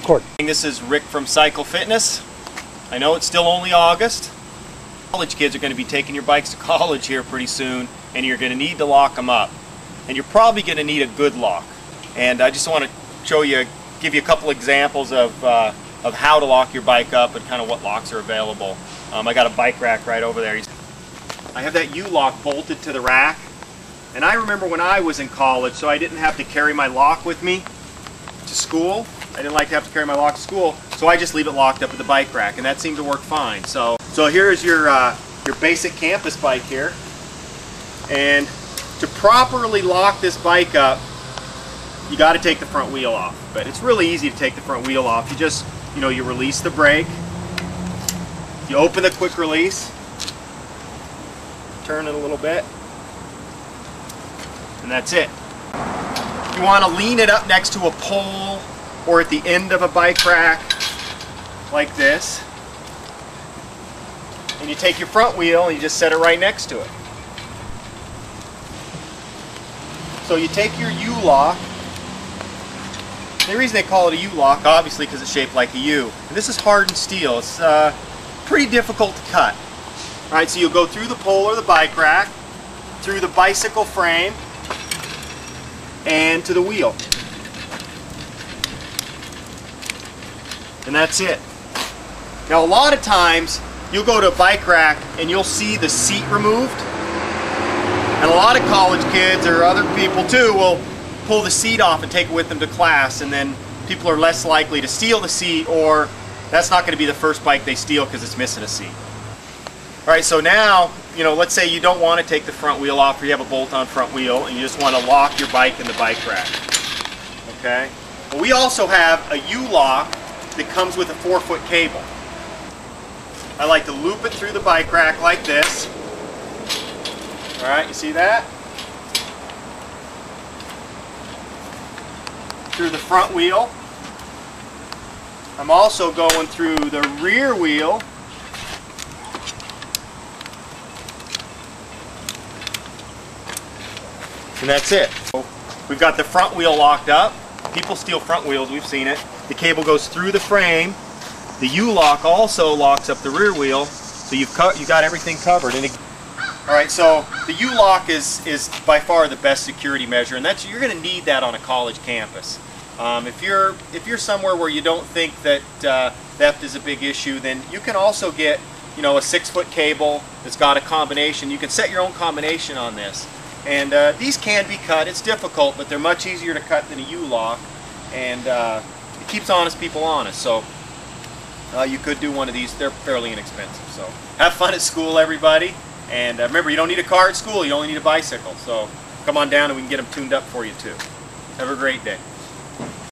Record. This is Rick from Cycle Fitness. I know it's still only August. College kids are going to be taking your bikes to college here pretty soon, and you're going to need to lock them up. And you're probably going to need a good lock. And I just want to show you, give you a couple examples of how to lock your bike up and kind of what locks are available. I got a bike rack right over there. I have that U-lock bolted to the rack. And I remember when I was in college, so I didn't have to carry my lock with me to school. I didn't like to have to carry my lock to school, so I just leave it locked up at the bike rack, and that seemed to work fine. So here's your basic campus bike here. And to properly lock this bike up, you got to take the front wheel off. But it's really easy to take the front wheel off. You just, you release the brake, you open the quick release, turn it a little bit, and that's it. You want to lean it up next to a pole or at the end of a bike rack like this, and you take your front wheel and you just set it right next to it. So you take your U-lock. The reason they call it a U-lock, obviously, because it's shaped like a U. And this is hardened steel. It's pretty difficult to cut. All right, so you'll go through the pole or the bike rack, through the bicycle frame, and to the wheel. And that's it. Now, a lot of times you'll go to a bike rack and you'll see the seat removed. And a lot of college kids or other people too will pull the seat off and take it with them to class, and then people are less likely to steal the seat, or that's not going to be the first bike they steal because it's missing a seat. Alright, so now, let's say you don't want to take the front wheel off, or you have a bolt-on front wheel and you just want to lock your bike in the bike rack. Okay? Well, we also have a U-lock that comes with a 4-foot cable. I like to loop it through the bike rack like this. Alright, you see that? Through the front wheel. I'm also going through the rear wheel. And that's it. So we've got the front wheel locked up. People steal front wheels, we've seen it. The cable goes through the frame. The U-lock also locks up the rear wheel, so you've got everything covered. And alright, so the U-lock is by far the best security measure, and you're going to need that on a college campus. If you're somewhere where you don't think that theft is a big issue, then you can also get a 6-foot cable that's got a combination. You can set your own combination on this, and these can be cut. It's difficult, but they're much easier to cut than a U-lock, and it keeps honest people honest. So you could do one of these. They're fairly inexpensive. So have fun at school, everybody, and remember, you don't need a car at school. You only need a bicycle. So come on down and we can get them tuned up for you too. Have a great day.